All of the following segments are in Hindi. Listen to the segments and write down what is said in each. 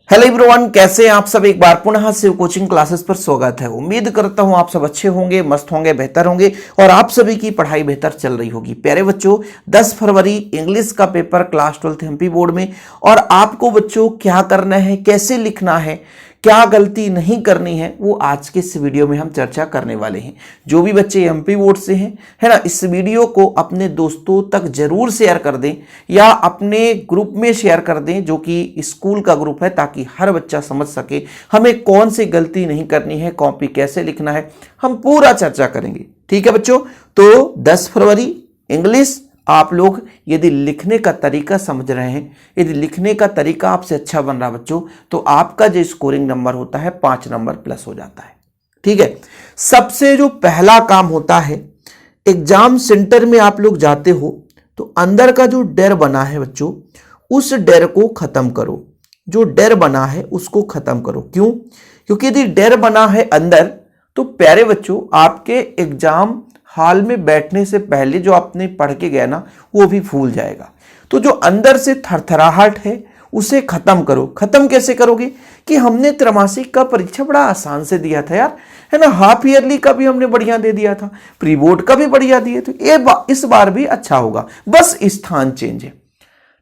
हेलो एवरीवन, कैसे हैं आप सब। एक बार पुनः शिव कोचिंग क्लासेस पर स्वागत है। उम्मीद करता हूं आप सब अच्छे होंगे, मस्त होंगे, बेहतर होंगे और आप सभी की पढ़ाई बेहतर चल रही होगी। प्यारे बच्चों, 10 फरवरी इंग्लिश का paper class 12th MP board में, और आपको बच्चों क्या करना है, कैसे लिखना है, क्या गलती नहीं करनी है, वो आज के इस वीडियो में हम चर्चा करने वाले हैं। जो भी बच्चे एमपी बोर्ड से हैं, है ना, इस वीडियो को अपने दोस्तों तक जरूर शेयर कर दें या अपने ग्रुप में शेयर कर दें जो कि स्कूल का ग्रुप है, ताकि हर बच्चा समझ सके हमें कौन सी गलती नहीं करनी है, कॉपी कैसे लिखना है, हम पूरा चर्चा करेंगे। ठीक है बच्चों, तो 10 फरवरी इंग्लिश आप लोग यदि लिखने का तरीका समझ रहे हैं, यदि लिखने का तरीका आपसे अच्छा बन रहा बच्चों, तो आपका जो स्कोरिंग नंबर होता है 5 नंबर प्लस हो जाता है। ठीक है, सबसे जो पहला काम होता है, एग्जाम सेंटर में आप लोग जाते हो तो अंदर का जो डर बना है बच्चों, उस डर को खत्म करो। जो डर बना है उसको खत्म करो। क्यों? क्योंकि यदि डर बना है अंदर, तो प्यारे बच्चों आपके एग्जाम हाल में बैठने से पहले जो आपने पढ़ के गया ना, वो भी भूल जाएगा। तो जो अंदर से थरथराहट है उसे खत्म करो। खत्म कैसे करोगे? कि हमने त्रैमासिक का परीक्षा बड़ा आसान से दिया था यार, है ना, हाफ ईयरली का भी हमने बढ़िया दे दिया था, प्री बोर्ड का भी बढ़िया दिए, तो इस बार भी अच्छा होगा, बस स्थान चेंज है।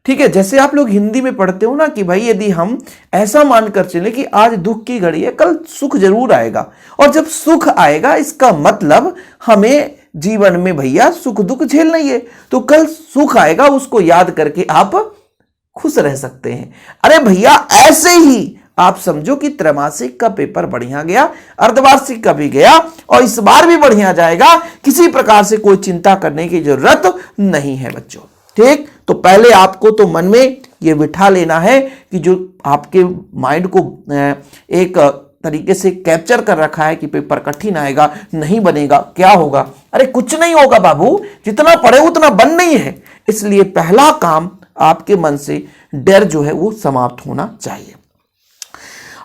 ठीक है, जैसे आप लोग हिंदी में पढ़ते हो ना कि भाई यदि हम ऐसा मानकर चले कि आज दुख की घड़ी है, कल सुख जरूर आएगा, और जब सुख आएगा इसका मतलब हमें जीवन में भैया सुख दुख झेलना ही है, तो कल सुख आएगा उसको याद करके आप खुश रह सकते हैं। अरे भैया ऐसे ही आप समझो कि त्रैमासिक का पेपर बढ़िया गया, अर्धवार्षिक का भी गया, और इस बार भी बढ़िया जाएगा। किसी प्रकार से कोई चिंता करने की जरूरत नहीं है बच्चों। ठीक, तो पहले आपको तो मन में ये बिठा लेना है कि जो आपके माइंड को एक तरीके से कैप्चर कर रखा है कि पेपर कठिन आएगा, नहीं बनेगा, क्या होगा। अरे कुछ नहीं होगा बाबू, जितना पढ़े उतना बन नहीं है। इसलिए पहला काम आपके मन से डर जो है वो समाप्त होना चाहिए।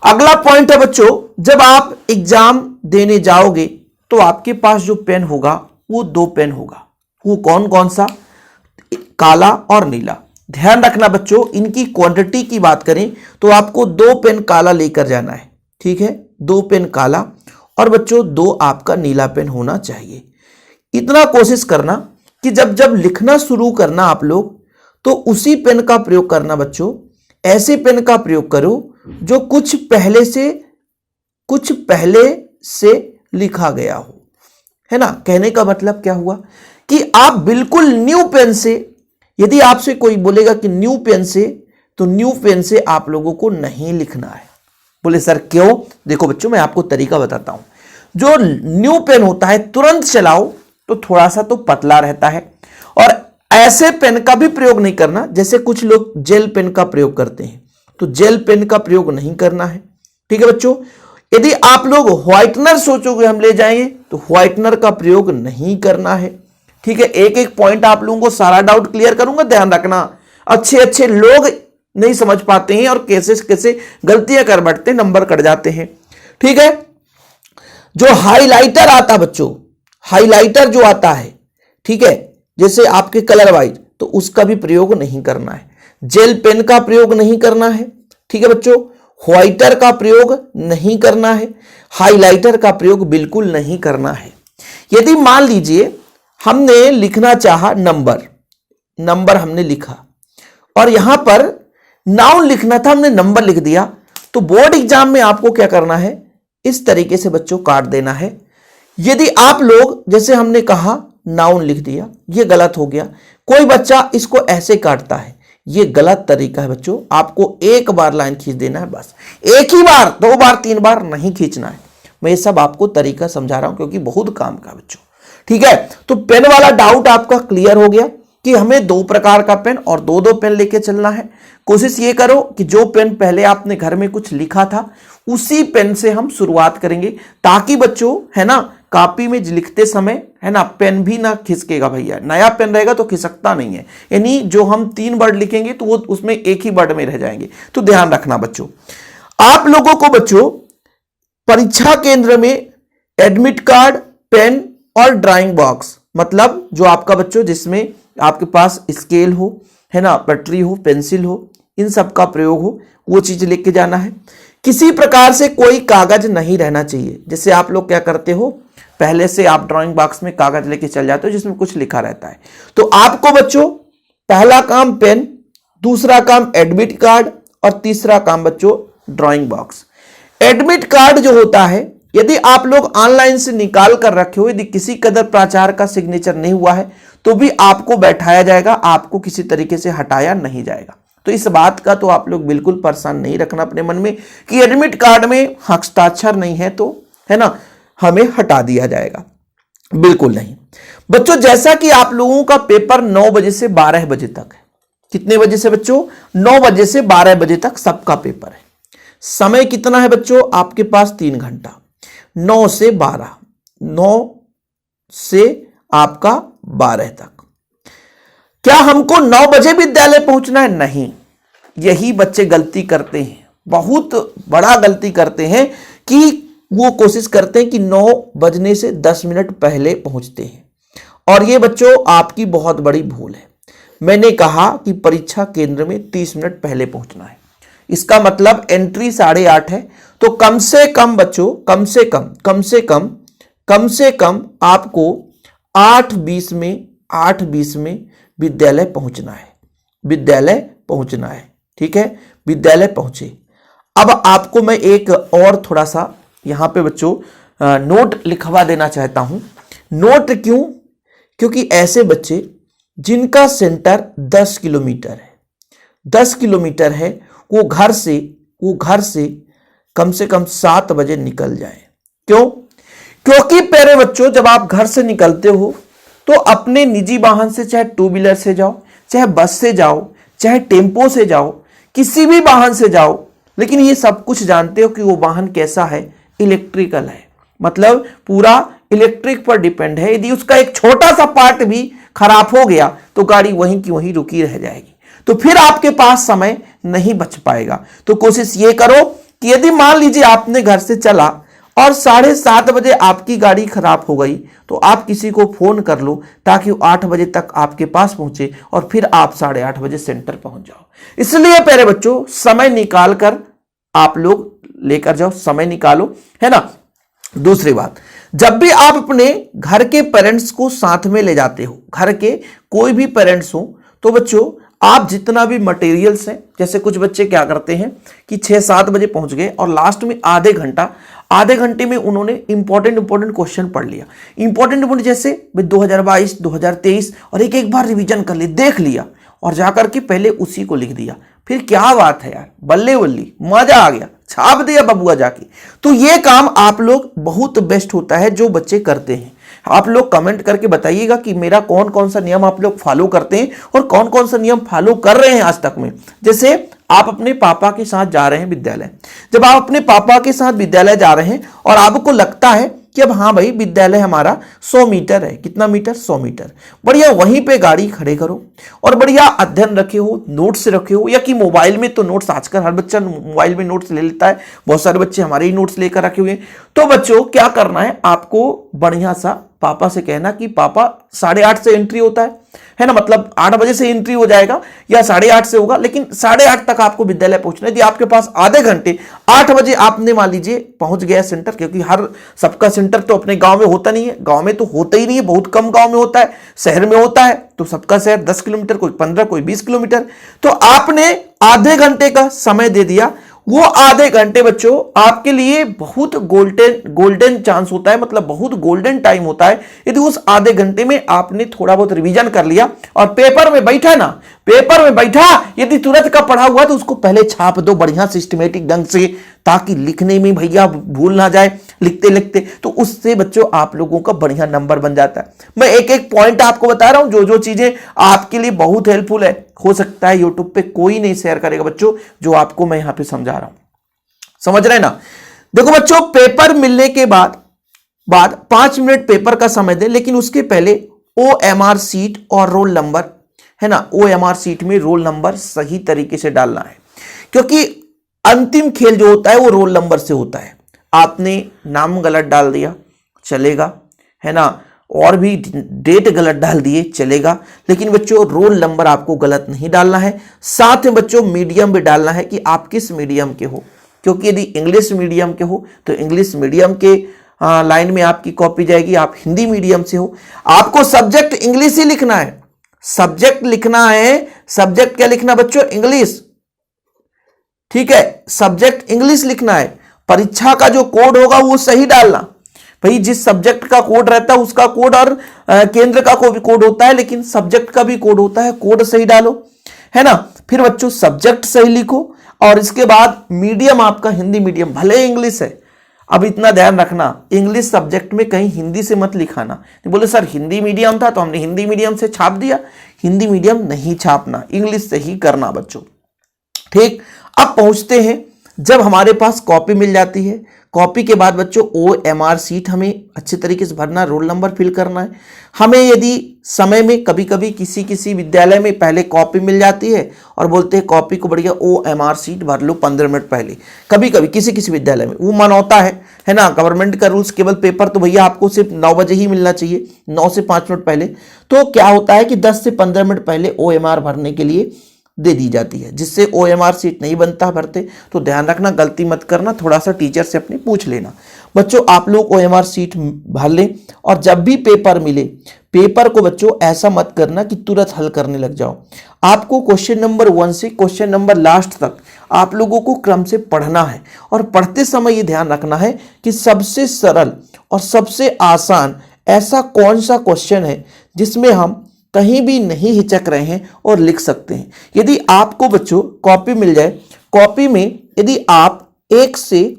अगला पॉइंट है बच्चों, जब आप एग्जाम देने जाओगे तो आपके पास जो पेन होगा वो 2 पेन होगा। वो कौन कौन सा? काला और नीला। ध्यान रखना बच्चों, इनकी क्वांटिटी की बात करें तो आपको 2 पेन काला लेकर जाना है। ठीक है, 2 पेन काला और बच्चों 2 आपका नीला पेन होना चाहिए। इतना कोशिश करना कि जब जब लिखना शुरू करना आप लोग, तो उसी पेन का प्रयोग करना बच्चों। ऐसे पेन का प्रयोग करो जो कुछ पहले से लिखा गया हो, है ना। कहने का मतलब क्या हुआ कि आप बिल्कुल न्यू पेन से, यदि आपसे कोई बोलेगा कि न्यू पेन से, तो न्यू पेन से आप लोगों को नहीं लिखना है। बोले सर क्यों? देखो बच्चों, मैं आपको तरीका बताता हूं। जो न्यू पेन होता है तुरंत चलाओ तो थोड़ा सा तो पतला रहता है, और ऐसे पेन का भी प्रयोग नहीं करना जैसे कुछ लोग जेल पेन का प्रयोग करते हैं, तो जेल पेन का प्रयोग नहीं करना है। ठीक है बच्चों, यदि आप लोग व्हाइटनर सोचोगे हम ले जाएंगे, तो व्हाइटनर का प्रयोग नहीं करना है। ठीक है, एक एक पॉइंट आप लोगों को सारा डाउट क्लियर करूंगा, ध्यान रखना। अच्छे लोग नहीं समझ पाते हैं और कैसे गलतियां कर बैठते, नंबर कट जाते हैं। ठीक है, जो हाइलाइटर आता बच्चों, हाइलाइटर जो आता है, ठीक है, जैसे आपके कलर वाइज, तो उसका भी प्रयोग नहीं करना है। जेल पेन का प्रयोग नहीं करना है। ठीक है बच्चों, व्हाइटर का प्रयोग नहीं करना है, हाइलाइटर का प्रयोग बिल्कुल नहीं करना है। यदि मान लीजिए हमने लिखना चाहा नंबर हमने लिखा, और यहां पर नाउन लिखना था, हमने नंबर लिख दिया, तो बोर्ड एग्जाम में आपको क्या करना है, इस तरीके से बच्चों काट देना है। यदि आप लोग, जैसे हमने कहा नाउन लिख दिया, ये गलत हो गया, कोई बच्चा इसको ऐसे काटता है, ये गलत तरीका है बच्चों। आपको एक बार लाइन खींच देना है, बस एक ही बार, 2 बार 3 बार नहीं खींचना है। मैं ये सब आपको तरीका समझा रहा हूं क्योंकि बहुत काम का बच्चों। ठीक है, तो पेन वाला डाउट आपका क्लियर हो गया कि हमें 2 प्रकार का पेन और 2 पेन लेके चलना है। कोशिश ये करो कि जो पेन पहले आपने घर में कुछ लिखा था उसी पेन से हम शुरुआत करेंगे, ताकि बच्चों, है ना, कॉपी में लिखते समय, है ना, पेन भी ना खिसकेगा भैया। नया पेन रहेगा तो खिसकता नहीं है, यानी जो हम 3 वर्ड लिखेंगे तो वो उसमें एक ही वर्ड में रह जाएंगे। तो ध्यान रखना बच्चों, आप लोगों को बच्चों परीक्षा केंद्र में एडमिट कार्ड, पेन और ड्राइंग बॉक्स, मतलब जो आपका बच्चों जिसमें आपके पास स्केल हो, है ना, पटरी हो, पेंसिल हो, इन सब का प्रयोग हो, वो चीज लेके जाना है। किसी प्रकार से कोई कागज नहीं रहना चाहिए। जैसे आप लोग क्या करते हो, पहले से आप ड्राइंग बॉक्स में कागज लेके चल जाते हो जिसमें कुछ लिखा रहता है। तो आपको बच्चों पहला काम पेन, दूसरा काम एडमिट कार्ड और तीसरा काम बच्चों ड्राइंग बॉक्स। एडमिट कार्ड जो होता है यदि आप लोग ऑनलाइन से निकाल कर रखे हो, यदि किसी कदर प्राचार्य का सिग्नेचर नहीं हुआ है तो भी आपको बैठाया जाएगा, आपको किसी तरीके से हटाया नहीं जाएगा। तो इस बात का तो आप लोग बिल्कुल परेशान नहीं रखना अपने मन में कि एडमिट कार्ड में हस्ताक्षर नहीं है तो है ना हमें हटा दिया जाएगा, बिल्कुल नहीं। बच्चों जैसा कि आप लोगों का पेपर 9 बजे से 12 बजे तक है। कितने बजे से बच्चों? 9 बजे से 12 बजे तक सबका पेपर है। समय कितना है बच्चों? आपके पास 3 घंटा, 9 से 12, 9 से आपका 12 तक। क्या हमको 9 बजे विद्यालय पहुंचना है? नहीं। यही बच्चे गलती करते हैं, बहुत बड़ा गलती करते हैं कि वो कोशिश करते हैं कि 9 बजने से 10 मिनट पहले पहुंचते हैं, और ये बच्चों आपकी बहुत बड़ी भूल है। मैंने कहा कि परीक्षा केंद्र में 30 मिनट पहले पहुंचना है। इसका मतलब एंट्री 8:30 है, तो कम से कम बच्चों कम से कम आपको 8:20 में विद्यालय पहुंचना है। ठीक है, विद्यालय पहुंचे। अब आपको मैं एक और थोड़ा सा यहां पे बच्चों नोट लिखवा देना चाहता हूं। नोट क्यों? क्योंकि ऐसे बच्चे जिनका सेंटर 10 किलोमीटर है वो घर से कम 7 बजे निकल जाए। क्यों? क्योंकि प्यारे बच्चों जब आप घर से निकलते हो तो अपने निजी वाहन से, चाहे 2 व्हीलर से जाओ, चाहे बस से जाओ, चाहे टेम्पो से जाओ, किसी भी वाहन से जाओ, लेकिन ये सब कुछ जानते हो कि वो वाहन कैसा है? इलेक्ट्रिकल है, मतलब पूरा इलेक्ट्रिक पर डिपेंड है। यदि उसका एक छोटा सा पार्ट भी खराब हो गया तो गाड़ी वहीं की वहीं रुकी रह जाएगी, तो फिर आपके पास समय नहीं बच पाएगा। तो कोशिश ये करो कि यदि मान लीजिए आपने घर से चला और 7:30 बजे आपकी गाड़ी खराब हो गई तो आप किसी को फोन कर लो ताकि वो 8 बजे तक आपके पास पहुंचे और फिर आप 8:30 बजे सेंटर पहुंच जाओ। इसलिए प्यारे बच्चों समय निकाल कर आप लोग लेकर जाओ, समय निकालो, है ना। दूसरी बात, जब भी आप अपने घर के पेरेंट्स को साथ में ले जाते हो, घर के कोई भी पेरेंट्स हो, तो बच्चों आप जितना भी मटेरियल्स हैं, जैसे कुछ बच्चे क्या करते हैं कि 6-7 बजे पहुंच गए और लास्ट में आधे घंटे में उन्होंने इंपॉर्टेंट क्वेश्चन पढ़ लिया। इंपॉर्टेंट जैसे 2022, 2023 और एक बार रिवीजन कर लिया, देख लिया और जाकर के पहले उसी को लिख दिया। फिर क्या बात है यार, बल्ले बल्ली, मजा आ गया, छाप दिया बबुआ जाके। तो ये काम आप लोग बहुत बेस्ट होता है जो बच्चे करते हैं। आप लोग कमेंट करके बताइएगा कि मेरा कौन कौन सा नियम आप लोग फॉलो करते हैं और कौन कौन सा नियम फॉलो कर रहे हैं आज तक में। जैसे आप अपने पापा के साथ जा रहे हैं विद्यालय, जब आप अपने पापा के साथ विद्यालय जा रहे हैं और आपको लगता है कि अब हाँ भाई विद्यालय हमारा 100 मीटर है, कितना मीटर? 100 मीटर। बढ़िया वहीं पे गाड़ी खड़े करो और बढ़िया अध्ययन रखे हो, नोट्स रखे हो, या कि मोबाइल में तो नोट्स, आजकल हर बच्चा मोबाइल में नोट्स ले लेता है, बहुत सारे बच्चे हमारे ही नोट्स लेकर रखे हुए हैं। तो बच्चों क्या करना है, आपको बढ़िया सा पापा से कहना कि पापा 8:30 से एंट्री होता है ना, मतलब 8 बजे से एंट्री हो जाएगा या 8:30 से होगा, लेकिन 8:30 तक आपको विद्यालय पहुंचना है। यदि आपके पास आधे घंटे, 8 बजे आपने मान लीजिए पहुंच गया सेंटर, क्योंकि हर सबका सेंटर तो अपने गांव में होता नहीं है, गांव में तो होता ही नहीं है, बहुत कम गांव में होता है, शहर में होता है तो सबका शहर 10 किलोमीटर, कोई 15, कोई 20 किलोमीटर। तो आपने आधे घंटे का समय दे दिया। वो आधे घंटे बच्चों आपके लिए बहुत गोल्डन चांस होता है, मतलब बहुत गोल्डन टाइम होता है। यदि उस आधे घंटे में आपने थोड़ा बहुत रिवीजन कर लिया और पेपर में बैठा यदि तुरंत का पढ़ा हुआ तो उसको पहले छाप दो बढ़िया सिस्टमेटिक ढंग से, ताकि लिखने में भैया भूल ना जाए लिखते लिखते, तो उससे बच्चों आप लोगों का बढ़िया नंबर बन जाता है। मैं एक पॉइंट आपको बता रहा हूं, जो चीजें आपके लिए बहुत हेल्पफुल है, हो सकता है यूट्यूब पे कोई नहीं शेयर करेगा बच्चों, जो आपको मैं यहां पे समझा रहा हूं, समझ रहे ना। देखो बच्चों, पेपर मिलने के बाद 5 मिनट पेपर का समय दे, लेकिन उसके पहले OMR सीट और रोल नंबर, है ना, OMR सीट में रोल नंबर सही तरीके से डालना है, क्योंकि अंतिम खेल जो होता है वो रोल नंबर से होता है। आपने नाम गलत डाल दिया चलेगा, है ना, और भी डेट गलत डाल दिए चलेगा, लेकिन बच्चों रोल नंबर आपको गलत नहीं डालना है। साथ में बच्चों मीडियम भी डालना है कि आप किस मीडियम के हो, क्योंकि यदि इंग्लिश मीडियम के हो तो इंग्लिश मीडियम के लाइन में आपकी कॉपी जाएगी। आप हिंदी मीडियम से हो, आपको सब्जेक्ट इंग्लिश ही लिखना है, सब्जेक्ट लिखना है। सब्जेक्ट क्या लिखना बच्चों? इंग्लिश, ठीक है, सब्जेक्ट इंग्लिश लिखना है। परीक्षा का जो कोड होगा वो सही डालना। भाई जिस सब्जेक्ट का कोड रहता है उसका कोड और केंद्र का कोड होता है, लेकिन सब्जेक्ट का भी कोड होता है, कोड सही डालो, है ना। फिर बच्चों सब्जेक्ट सही लिखो और इसके बाद मीडियम आपका हिंदी मीडियम, भले इंग्लिश है। अब इतना ध्यान रखना, इंग्लिश सब्जेक्ट में कहीं हिंदी से मत लिखाना। तो बोले सर हिंदी मीडियम था तो हमने हिंदी मीडियम से छाप दिया। हिंदी मीडियम नहीं छापना, इंग्लिश से ही करना बच्चों, ठीक। अब पहुंचते हैं, जब हमारे पास कॉपी मिल जाती है, कॉपी के बाद बच्चों OMR सीट हमें अच्छे तरीके से भरना, रोल नंबर फिल करना है। हमें यदि समय में कभी कभी किसी विद्यालय में पहले कॉपी मिल जाती है और बोलते हैं कॉपी को बढ़िया OMR सीट भर लो 15 मिनट पहले, कभी कभी किसी विद्यालय में वो मन होता है ना। गवर्नमेंट का रूल्स केवल पेपर तो भैया आपको सिर्फ 9 बजे ही मिलना चाहिए, 9 से 5 मिनट पहले। तो क्या होता है कि 10 से 15 मिनट पहले OMR भरने के लिए दे दी जाती है, जिससे OMR सीट नहीं बनता भरते। तो ध्यान रखना, गलती मत करना, थोड़ा सा टीचर से अपने पूछ लेना। बच्चों आप लोग OMR सीट भर लें और जब भी पेपर मिले, पेपर को बच्चों ऐसा मत करना कि तुरंत हल करने लग जाओ। आपको क्वेश्चन नंबर 1 से क्वेश्चन नंबर लास्ट तक आप लोगों को क्रम से पढ़ना है और पढ़ते समय ये ध्यान रखना है कि सबसे सरल और सबसे आसान ऐसा कौन सा क्वेश्चन है जिसमें हम कहीं भी नहीं हिचक रहे हैं और लिख सकते हैं। यदि आपको बच्चों कॉपी मिल जाए, कॉपी में यदि आप एक से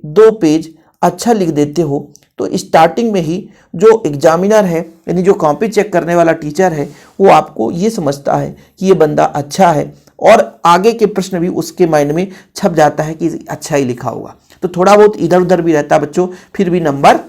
2 पेज अच्छा लिख देते हो तो स्टार्टिंग में ही जो एग्जामिनर है, यानी जो कॉपी चेक करने वाला टीचर है, वो आपको ये समझता है कि ये बंदा अच्छा है और आगे के प्रश्न भी उसके माइंड में छप जाता है कि अच्छा ही लिखा होगा। तो थोड़ा बहुत इधर उधर भी रहता है बच्चों, फिर भी नंबर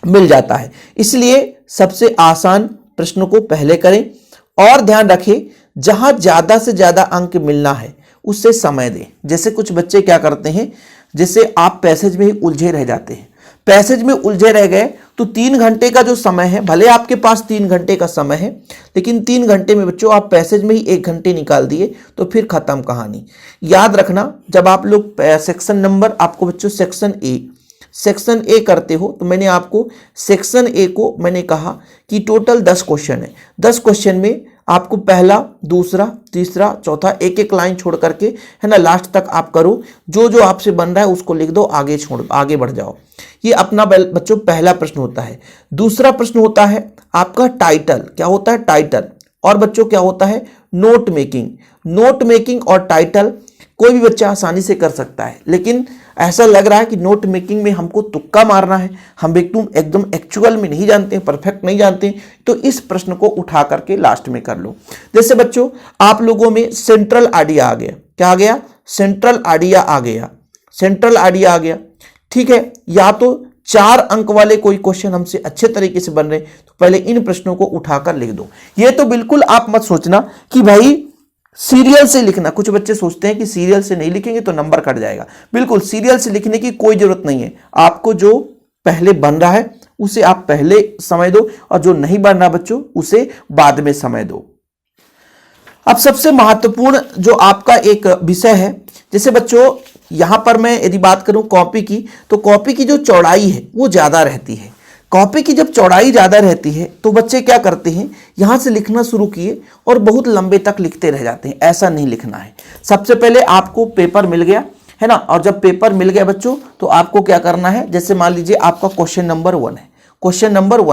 मिल जाता है। इसलिए सबसे आसान प्रश्नों को पहले करें और ध्यान रखें जहां ज्यादा से ज्यादा अंक मिलना है उससे समय दें। जैसे कुछ बच्चे क्या करते हैं, जैसे आप पैसेज में ही उलझे रह जाते हैं, पैसेज में उलझे रह गए तो 3 घंटे का जो समय है, भले आपके पास 3 घंटे का समय है, लेकिन 3 घंटे में बच्चों आप पैसेज में ही 1 घंटे निकाल दिए तो फिर खत्म कहानी। याद रखना, जब आप लोग सेक्शन नंबर, आपको बच्चों सेक्शन ए करते हो तो मैंने आपको सेक्शन ए को मैंने कहा कि टोटल 10 क्वेश्चन है। 10 क्वेश्चन में आपको पहला, दूसरा, तीसरा, चौथा एक लाइन छोड़ करके, है ना, लास्ट तक आप करो। जो आपसे बन रहा है उसको लिख दो, आगे बढ़ जाओ। ये अपना बच्चों पहला प्रश्न होता है। दूसरा प्रश्न होता है आपका टाइटल। क्या होता है? टाइटल। और बच्चों क्या होता है? नोट मेकिंग और टाइटल कोई भी बच्चा आसानी से कर सकता है, लेकिन ऐसा लग रहा है कि नोट मेकिंग में हमको तुक्का मारना है, हम एकदम एक्चुअल में नहीं जानते, परफेक्ट नहीं जानते, तो इस प्रश्न को उठा करके लास्ट में कर लो। जैसे बच्चों आप लोगों में सेंट्रल आइडिया आ गया। क्या आ गया? सेंट्रल आइडिया आ गया। ठीक है, या तो 4 अंक वाले कोई क्वेश्चन हमसे अच्छे तरीके से बन रहे तो पहले इन प्रश्नों को उठाकर लिख दो। ये तो बिल्कुल आप मत सोचना कि भाई सीरियल से लिखना। कुछ बच्चे सोचते हैं कि सीरियल से नहीं लिखेंगे तो नंबर कट जाएगा। बिल्कुल सीरियल से लिखने की कोई जरूरत नहीं है। आपको जो पहले बन रहा है उसे आप पहले समय दो और जो नहीं बन रहा बच्चों उसे बाद में समय दो। अब सबसे महत्वपूर्ण जो आपका एक विषय है, जैसे बच्चों यहां पर मैं यदि बात करूं कॉपी की, तो कॉपी की जो चौड़ाई है वो ज्यादा रहती है। कॉपी की जब चौड़ाई ज्यादा रहती है तो बच्चे क्या करते हैं, यहां से लिखना शुरू किए और बहुत लंबे तक लिखते रह जाते हैं। ऐसा नहीं लिखना है। सबसे पहले आपको पेपर मिल गया है ना, और जब पेपर मिल गया बच्चों तो आपको क्या करना है, जैसे मान लीजिए आपका क्वेश्चन नंबर 1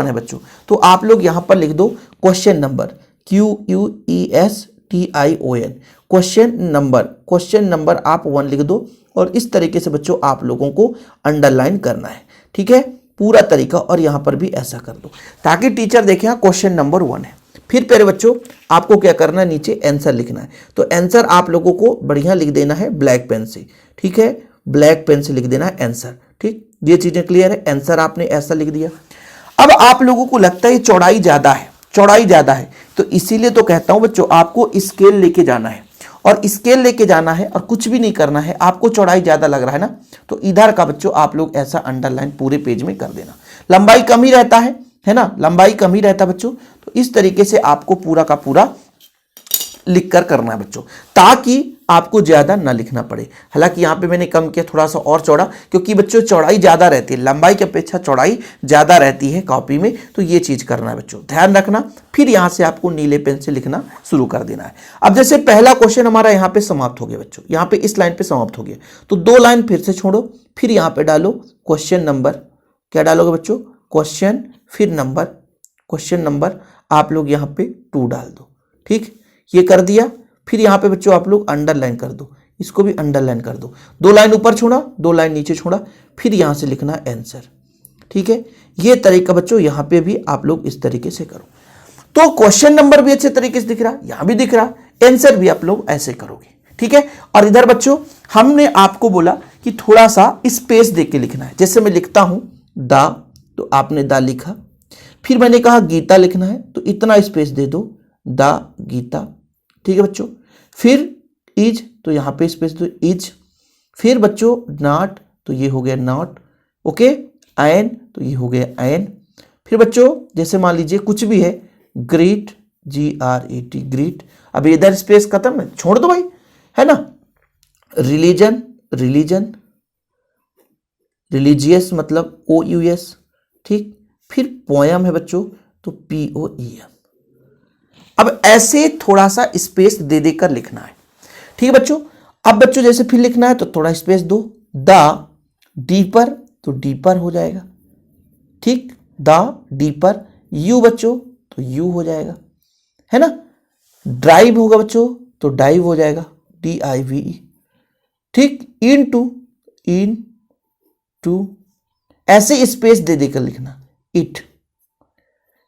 है बच्चों, तो आप लोग यहां पर लिख दो question number, QUESTION, question number आप 1 लिख दो और इस तरीके से बच्चों आप लोगों को अंडरलाइन करना है। ठीक है, पूरा तरीका, और यहां पर भी ऐसा कर दो ताकि टीचर देखे हाँ क्वेश्चन नंबर 1 है। फिर प्यारे बच्चों आपको क्या करना है, नीचे आंसर लिखना है। तो आंसर आप लोगों को बढ़िया लिख देना है ब्लैक पेन से। ठीक है, ब्लैक पेन से लिख देना है आंसर। ठीक, ये चीजें क्लियर है। आंसर आपने ऐसा लिख दिया। अब आप लोगों को लगता है चौड़ाई ज्यादा है, तो इसीलिए तो कहता हूं बच्चों आपको स्केल लेके जाना है, और स्केल लेके जाना है और कुछ भी नहीं करना है। आपको चौड़ाई ज्यादा लग रहा है ना, तो इधर का बच्चों आप लोग ऐसा अंडरलाइन पूरे पेज में कर देना। लंबाई कम ही रहता है है ना, लंबाई कम ही रहता बच्चों। तो इस तरीके से आपको पूरा का पूरा लिखकर करना है बच्चों, ताकि आपको ज्यादा ना लिखना पड़े। हालांकि यहाँ पे मैंने कम किया थोड़ा सा और चौड़ा, क्योंकि बच्चों चौड़ाई ज्यादा रहती है, लंबाई की अपेक्षा चौड़ाई ज्यादा रहती है कॉपी में। तो ये चीज करना है बच्चों, ध्यान रखना। फिर यहाँ से आपको नीले पेन से लिखना शुरू कर देना है। अब जैसे पहला क्वेश्चन हमारा यहाँ पे समाप्त हो गया बच्चों, यहाँ पे इस लाइन पे समाप्त हो गया, तो 2 लाइन फिर से छोड़ो, फिर यहाँ पे डालो क्वेश्चन नंबर, क्या डालोगे बच्चों, क्वेश्चन, फिर नंबर, क्वेश्चन नंबर आप लोग यहाँ पे 2 डाल दो। ठीक, ये कर दिया। फिर यहाँ पे बच्चों आप लोग अंडरलाइन कर दो, इसको भी अंडरलाइन कर दो, 2 लाइन ऊपर छोड़ा, 2 लाइन नीचे छोड़ा, फिर यहाँ से लिखना आंसर। ठीक है, ये तरीका बच्चों यहाँ पे भी आप लोग इस तरीके से करो। तो क्वेश्चन नंबर भी अच्छे तरीके से दिख रहा, यहाँ भी दिख रहा, आंसर भी आप लोग ऐसे करोगे। ठीक है, और इधर बच्चों हमने आपको बोला कि थोड़ा सा स्पेस दे के लिखना है। जैसे मैं लिखता हूं दा, तो आपने दा लिखा, फिर मैंने कहा गीता लिखना है, तो इतना स्पेस दे दो, दा गीता। ठीक है बच्चों, फिर इज, तो यहां पे स्पेस दो, इज। फिर बच्चों नॉट, तो ये हो गया नॉट। ओके, एन, तो ये हो गया एन। फिर बच्चों जैसे मान लीजिए कुछ भी है, ग्रीट, GRET, ग्रीट। अब इधर स्पेस खत्म है, छोड़ दो भाई, है ना। रिलीजन, रिलीजन, रिलीजियस मतलब OUS। ठीक, फिर पोयम है बच्चों, तो POEM। अब ऐसे थोड़ा सा स्पेस दे देकर लिखना है। ठीक है बच्चों, अब बच्चों जैसे फिर लिखना है तो थोड़ा स्पेस दो, द डीपर, तो डीपर हो जाएगा। ठीक, द डीपर। यू बच्चों, तो यू हो जाएगा, है ना। ड्राइव होगा बच्चों, तो डाइव हो जाएगा, DIVE। ठीक, इन टू, ऐसे स्पेस दे देकर लिखना, इट।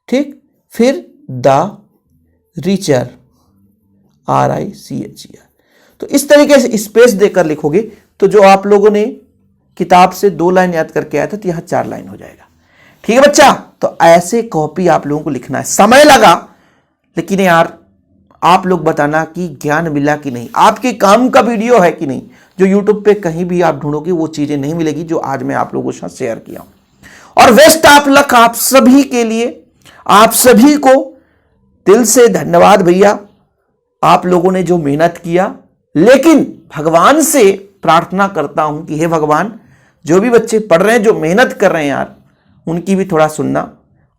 ठीक, फिर द रिचर, RICHER। तो इस तरीके से स्पेस देकर लिखोगे तो जो आप लोगों ने किताब से 2 लाइन याद करके आया था, तो यहां 4 लाइन हो जाएगा। ठीक है बच्चा, तो ऐसे कॉपी आप लोगों को लिखना है। समय लगा, लेकिन यार आप लोग बताना कि ज्ञान मिला कि नहीं, आपके काम का वीडियो है कि नहीं। जो यूट्यूब पे कहीं भी आप ढूंढोगे वो चीजें नहीं मिलेगी जो आज मैं आप लोगों के साथ शेयर किया हूं। और बेस्ट ऑफ लक आप सभी के लिए, आप सभी को दिल से धन्यवाद भैया, आप लोगों ने जो मेहनत किया। लेकिन भगवान से प्रार्थना करता हूं कि हे भगवान, जो भी बच्चे पढ़ रहे हैं, जो मेहनत कर रहे हैं यार, उनकी भी थोड़ा सुनना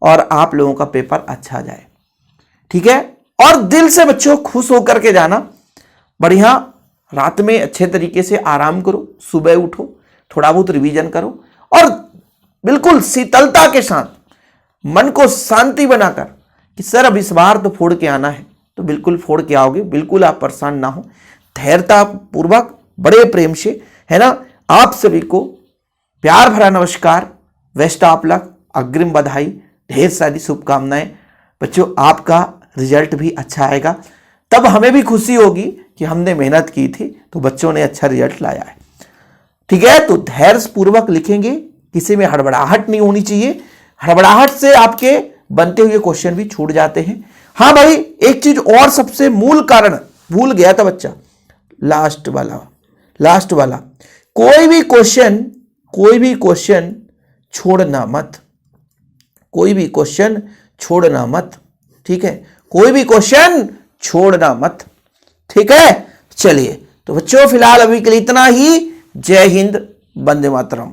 और आप लोगों का पेपर अच्छा जाए। ठीक है, और दिल से बच्चों खुश होकर के जाना। बढ़िया रात में अच्छे तरीके से आराम करो, सुबह उठो, थोड़ा बहुत रिवीजन करो और बिल्कुल शीतलता के साथ मन को शांति बनाकर कि सर अब इस बार तो फोड़ के आना है, तो बिल्कुल फोड़ के आओगे। बिल्कुल आप परेशान ना हो, धैर्यता पूर्वक, बड़े प्रेम से, है ना। आप सभी को प्यार भरा नमस्कार, बेस्ट ऑफ लक, अग्रिम बधाई, ढेर सारी शुभकामनाएं। बच्चों आपका रिजल्ट भी अच्छा आएगा, तब हमें भी खुशी होगी कि हमने मेहनत की थी तो बच्चों ने अच्छा रिजल्ट लाया है। ठीक है, तो धैर्य पूर्वक लिखेंगे, किसी में हड़बड़ाहट नहीं होनी चाहिए। हड़बड़ाहट से आपके बनते हुए क्वेश्चन भी छूट जाते हैं। हाँ भाई, एक चीज और सबसे मूल कारण भूल गया था बच्चा, लास्ट वाला, कोई भी क्वेश्चन छोड़ना मत, कोई भी क्वेश्चन छोड़ना मत। ठीक है, कोई भी क्वेश्चन छोड़ना मत। ठीक है, चलिए तो बच्चों फिलहाल अभी के लिए इतना ही। जय हिंद, वंदे मातरम।